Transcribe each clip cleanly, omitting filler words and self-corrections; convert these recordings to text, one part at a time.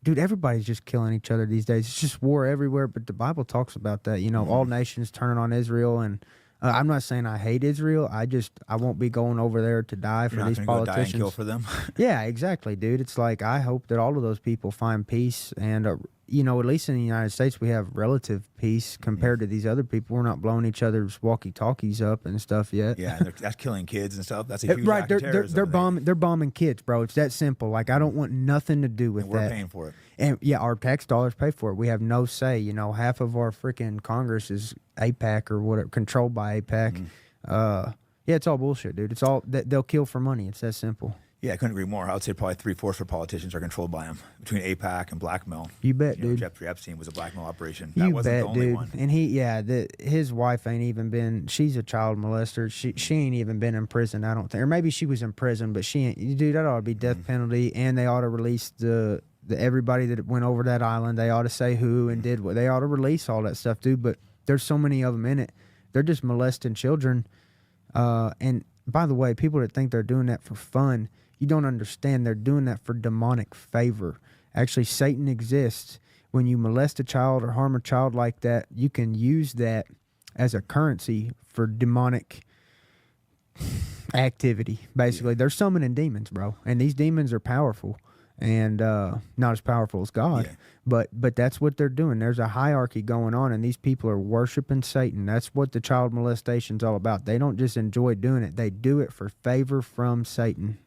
dude, everybody's just killing each other these days. It's just war everywhere. But the Bible talks about that. You know, all nations turning on Israel, and I'm not saying I hate Israel. I won't be going over there to die for these politicians. Go die and kill for them. Yeah, exactly, dude. It's like I hope that all of those people find peace, and you know, at least in the United States, we have relative peace compared to these other people. We're not blowing each other's walkie-talkies up and stuff yet. Yeah, and that's killing kids and stuff. That's a huge right. act of terrorism. They're bombing kids, bro. It's that simple. Like I don't want nothing to do with and we're that. paying for it. And yeah, our tax dollars pay for it. We have no say. You know, half of our freaking Congress is AIPAC or whatever, controlled by AIPAC. Yeah, it's all bullshit, dude. It's all they'll kill for money. It's that simple. Yeah, I couldn't agree more. I would say probably 3/4 of politicians are controlled by him, between AIPAC and blackmail. You bet, dude. Jeffrey Epstein was a blackmail operation. That You wasn't bet, the only dude. one. And his wife ain't even been. She's a child molester. She ain't even been in prison. I don't think, or maybe she was in prison, but she ain't. Dude, that ought to be death penalty, and they ought to release the everybody that went over that island. They ought to say who and did what. They ought to release all that stuff, dude. But there's so many of them in it. They're just molesting children. And by the way, people that think they're doing that for fun, you don't understand. They're doing that for demonic favor. Actually, Satan exists. When you molest a child or harm a child like that, you can use that as a currency for demonic activity. Basically, they're summoning demons, bro. And these demons are powerful. And not as powerful as God, but that's what they're doing. There's a hierarchy going on, and these people are worshiping Satan. That's what the child molestation's all about. They don't just enjoy doing it; they do it for favor from Satan.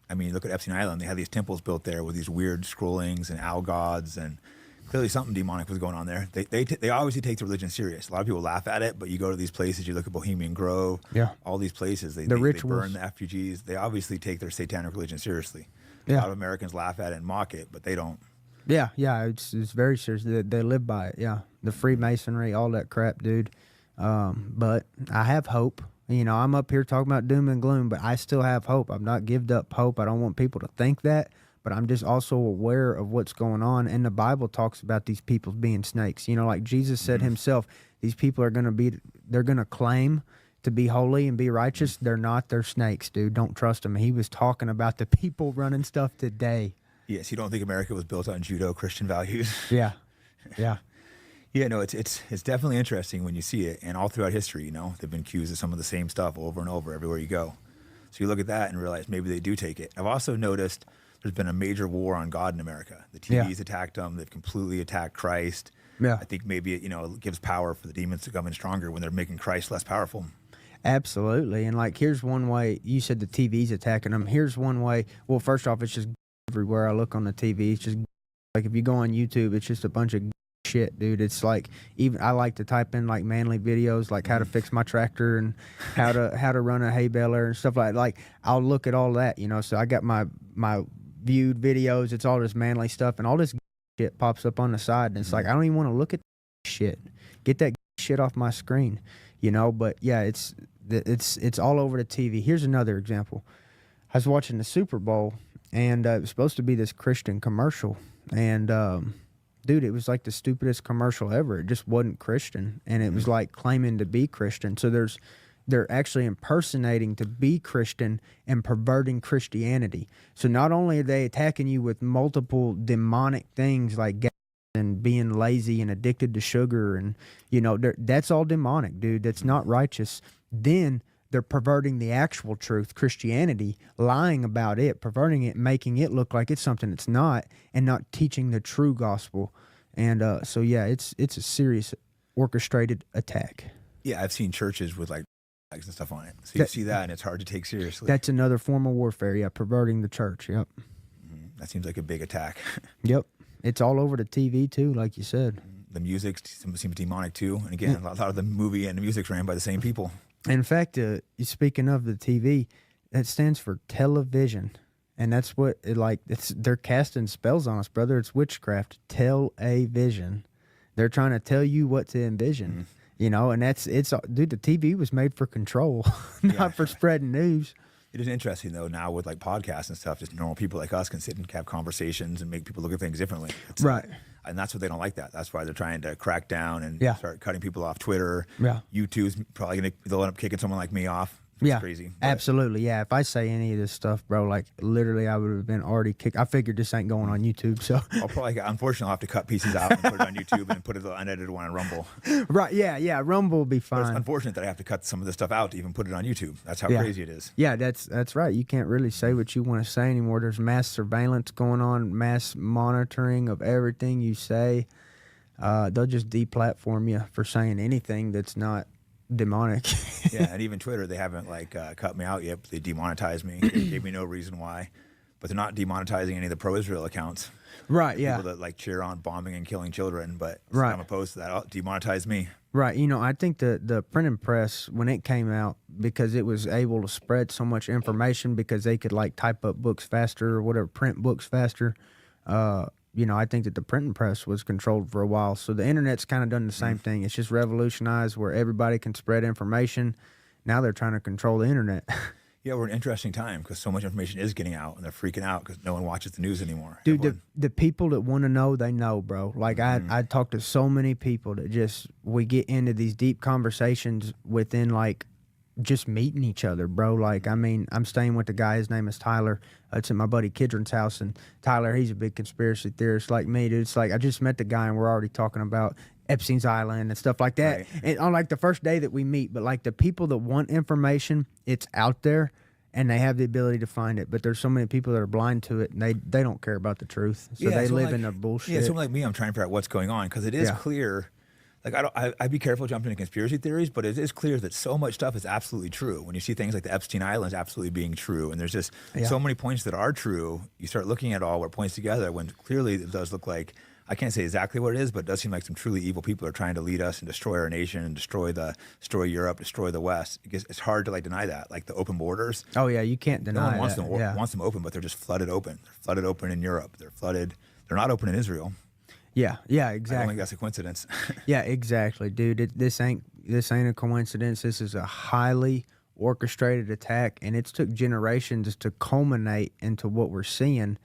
I mean, look at Epstein Island. They had these temples built there with these weird scrollings and owl gods, and clearly something demonic was going on there. They obviously take the religion serious. A lot of people laugh at it, but you go to these places, you look at Bohemian Grove, all these places, they burn the refugees. They obviously take their satanic religion seriously. A lot of Americans laugh at it and mock it, but they don't. Yeah, it's very serious. They live by it. Yeah, the Freemasonry, all that crap, dude. But I have hope. You know, I'm up here talking about doom and gloom, but I still have hope. I've not given up hope. I don't want people to think that, but I'm just also aware of what's going on. And the Bible talks about these people being snakes. You know, like Jesus said himself, these people are they're going to claim to be holy and be righteous. They're not. They're snakes, dude. Don't trust them. He was talking about the people running stuff today. Yes, you don't think America was built on Judeo-Christian values? Yeah. Yeah, no, it's definitely interesting when you see it. And all throughout history, you know, they've been accused of some of the same stuff over and over everywhere you go. So you look at that and realize maybe they do take it. I've also noticed there's been a major war on God in America. The TV's attacked them. They've completely attacked Christ. Yeah. I think maybe it gives power for the demons to come in stronger when they're making Christ less powerful. Absolutely. And like, here's one way. You said the TV's attacking them. Here's one way. Well, first off, it's just everywhere I look on the TV. It's just like, if you go on YouTube, it's just a bunch of shit, dude. It's like, even I like to type in like manly videos, like how to fix my tractor and how to run a hay baler and stuff like that. Like, I'll look at all that, you know. So I got my viewed videos. It's all this manly stuff, and all this shit pops up on the side, and it's like, I don't even want to look at shit. Get that shit off my screen, you know. But yeah, it's all over the TV. Here's another example. I was watching the Super Bowl, and it was supposed to be this Christian commercial, and dude, it was like the stupidest commercial ever. It just wasn't Christian, and it was like claiming to be Christian. So they're actually impersonating to be Christian and perverting Christianity. So not only are they attacking you with multiple demonic things like gas and being lazy and addicted to sugar, and you know, that's all demonic, dude. That's not righteous. Then they're perverting the actual truth, Christianity, lying about it, perverting it, making it look like it's something it's not, and not teaching the true gospel. And so yeah, it's a serious orchestrated attack. Yeah, I've seen churches with like flags and stuff on it. So you see that, and it's hard to take seriously. That's another form of warfare. Yeah, perverting the church. Yep. That seems like a big attack. Yep. It's all over the TV too, like you said. The music seems demonic too. And again, a lot of the movie and the music's ran by the same people. In fact, speaking of the TV, that stands for television, and that's what they're casting spells on us, brother. It's witchcraft. Tell-a-vision. They're trying to tell you what to envision, you know. And dude. The TV was made for control, not for spreading news. It is interesting though. Now with like podcasts and stuff, just normal people like us can sit and have conversations and make people look at things differently. Right. And that's what they don't like. That's why they're trying to crack down and start cutting people off Twitter. Yeah. YouTube's probably they'll end up kicking someone like me off It's crazy. But absolutely. Yeah, if I say any of this stuff, bro, like literally, I would have been already kicked. I figured this ain't going on YouTube, so I'll probably, unfortunately, I'll have to cut pieces out and put it on YouTube and put it the unedited one on Rumble. right. Yeah. Rumble will be But fine. it's unfortunate that I have to cut some of this stuff out to even put it on YouTube. That's how crazy it is. Yeah, that's right. You can't really say what you want to say anymore. There's mass surveillance going on, mass monitoring of everything you say. They'll just deplatform you for saying anything that's not demonic. Yeah, and even Twitter, they haven't cut me out yet. But they demonetized me. They gave me no reason why. But they're not demonetizing any of the pro-Israel accounts. Right, yeah. People that cheer on bombing and killing children, but right. I'm opposed to that. I'll demonetize me. Right. I think the printing press, when it came out, because it was able to spread so much information because they could type up books faster or whatever, print books faster. I think that the printing press was controlled for a while. So the internet's kind of done the same thing. It's just revolutionized where everybody can spread information. Now they're trying to control the internet. Yeah, we're in an interesting time because so much information is getting out, and they're freaking out because no one watches the news anymore. Dude, the people that want to know, they know, bro. I talk to so many people that we get into these deep conversations within just meeting each other, bro. I'm staying with the guy. His name is Tyler. It's at my buddy Kidron's house, and Tyler, he's a big conspiracy theorist like me, dude. It's I just met the guy, and we're already talking about Epstein's Island and stuff like that. Right. And on the first day that we meet, but the people that want information, it's out there, and they have the ability to find it. But there's so many people that are blind to it, and they don't care about the truth, so they live in their bullshit. Yeah, someone like me, I'm trying to figure out what's going on because it is clear. I'd be careful jumping into conspiracy theories, but it is clear that so much stuff is absolutely true. When you see things like the Epstein Islands absolutely being true, and there's just so many points that are true, you start looking at all what points together when clearly it does look like, I can't say exactly what it is, but it does seem like some truly evil people are trying to lead us and destroy our nation and destroy Europe, destroy the West. It's hard to deny that, the open borders. Oh yeah, you can't deny no one wants that. wants them open, but they're just flooded open. They're flooded open in Europe. They're not open in Israel. Yeah, exactly. I don't think that's a coincidence. Yeah, exactly, dude. This ain't a coincidence. This is a highly orchestrated attack, and it's took generations to culminate into what we're seeing.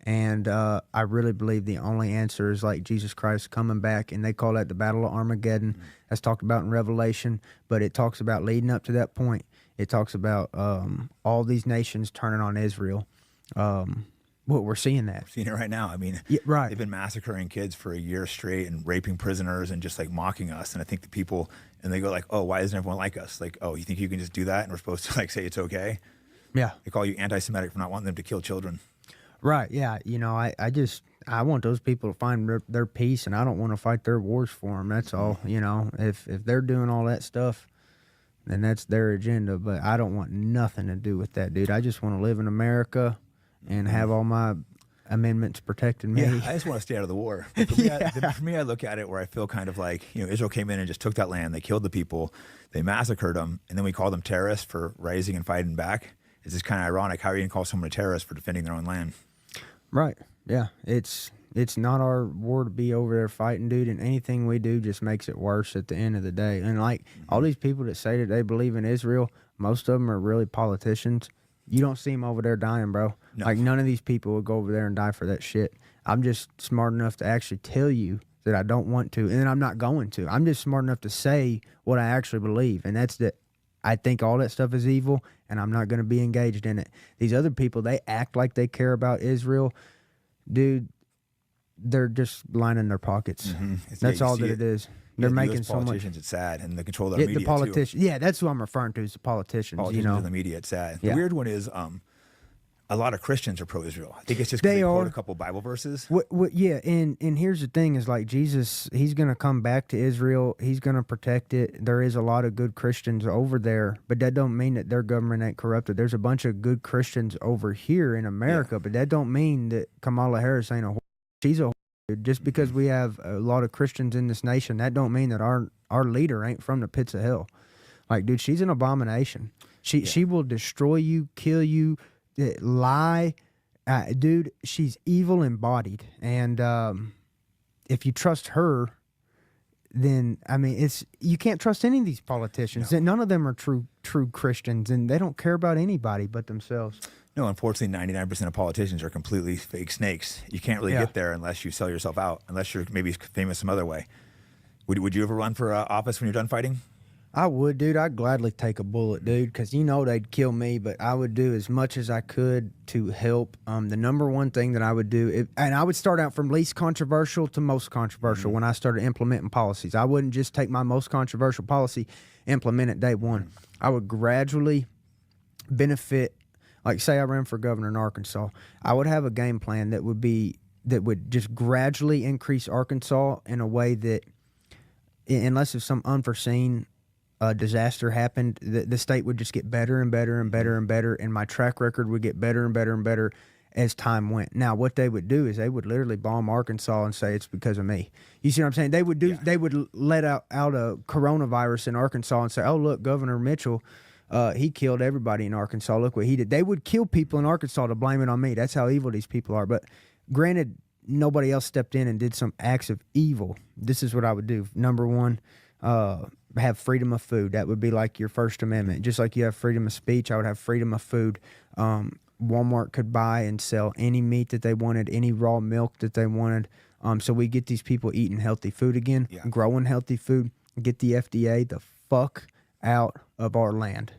And I really believe the only answer is Jesus Christ coming back, and they call that the Battle of Armageddon. Mm-hmm. That's talked about in Revelation, but it talks about leading up to that point. It talks about all these nations turning on Israel. Well, we're seeing that. We're seeing it right now. I mean, right. They've been massacring kids for a year straight and raping prisoners and just mocking us. And I think the people, and they go oh, why isn't everyone like us? Oh, you think you can just do that? And we're supposed to say it's okay? Yeah. They call you anti-Semitic for not wanting them to kill children. Right. Yeah. I want those people to find their peace, and I don't want to fight their wars for them. That's all. If they're doing all that stuff, then that's their agenda. But I don't want nothing to do with that, dude. I just want to live in America and have all my amendments protecting me. Yeah, I just want to stay out of the war. For me, I look at it where I feel kind of Israel came in and just took that land. They killed the people. They massacred them. And then we call them terrorists for rising and fighting back. It's just kind of ironic. How are you going to call someone a terrorist for defending their own land? Right. Yeah. It's not our war to be over there fighting, dude. And anything we do just makes it worse at the end of the day. And all these people that say that they believe in Israel, most of them are really politicians. You don't see them over there dying, bro. No. None of these people would go over there and die for that shit. I'm just smart enough to actually tell you that I don't want to, and then I'm not going to. I'm just smart enough to say what I actually believe, and that's that I think all that stuff is evil, and I'm not going to be engaged in it. These other people, they act like they care about Israel. Dude, they're just lining their pockets. Mm-hmm. That's all that it is. They're making so much. Politicians, it's sad, and the control of their media, the politicians. Yeah, that's who I'm referring to, is the politicians. Politicians in the media, it's sad. The weird one is a lot of Christians are pro-Israel. I think it's just because they quote a couple Bible verses. Yeah, and here's the thing is Jesus, he's going to come back to Israel. He's going to protect it. There is a lot of good Christians over there, but that don't mean that their government ain't corrupted. There's a bunch of good Christians over here in America, but that don't mean that Kamala Harris ain't a whore. She's a whore. Just because we have a lot of Christians in this nation, that don't mean that our leader ain't from the pits of hell. Dude, she's an abomination. She will destroy you, kill you, lie. Dude, she's evil embodied. And if you trust her, then, you can't trust any of these politicians. No. None of them are true Christians, and they don't care about anybody but themselves. No, unfortunately, 99% of politicians are completely fake snakes. You can't really get there unless you sell yourself out, unless you're maybe famous some other way. Would you ever run for office when you're done fighting? I would, dude. I'd gladly take a bullet, dude, because you know they'd kill me, but I would do as much as I could to help. The number one thing that I would do, and I would start out from least controversial to most controversial when I started implementing policies. I wouldn't just take my most controversial policy, implement it day one. I would gradually benefit. Like, say I ran for governor in Arkansas, I would have a game plan that would just gradually increase Arkansas in a way that, unless if some unforeseen disaster happened, the state would just get better and better and better and better, and my track record would get better and better and better as time went. Now, what they would do is they would literally bomb Arkansas and say it's because of me. You see what I'm saying? They would do. They would let out a coronavirus in Arkansas and say, "Oh, look, Governor Mitchell, he killed everybody in Arkansas. Look what he did." They would kill people in Arkansas to blame it on me. That's how evil these people are. But granted, nobody else stepped in and did some acts of evil. This is what I would do. Number one, have freedom of food. That would be like your First Amendment. Just like you have freedom of speech, I would have freedom of food. Walmart could buy and sell any meat that they wanted, any raw milk that they wanted. So we get these people eating healthy food again, growing healthy food, get the FDA the fuck out of our land.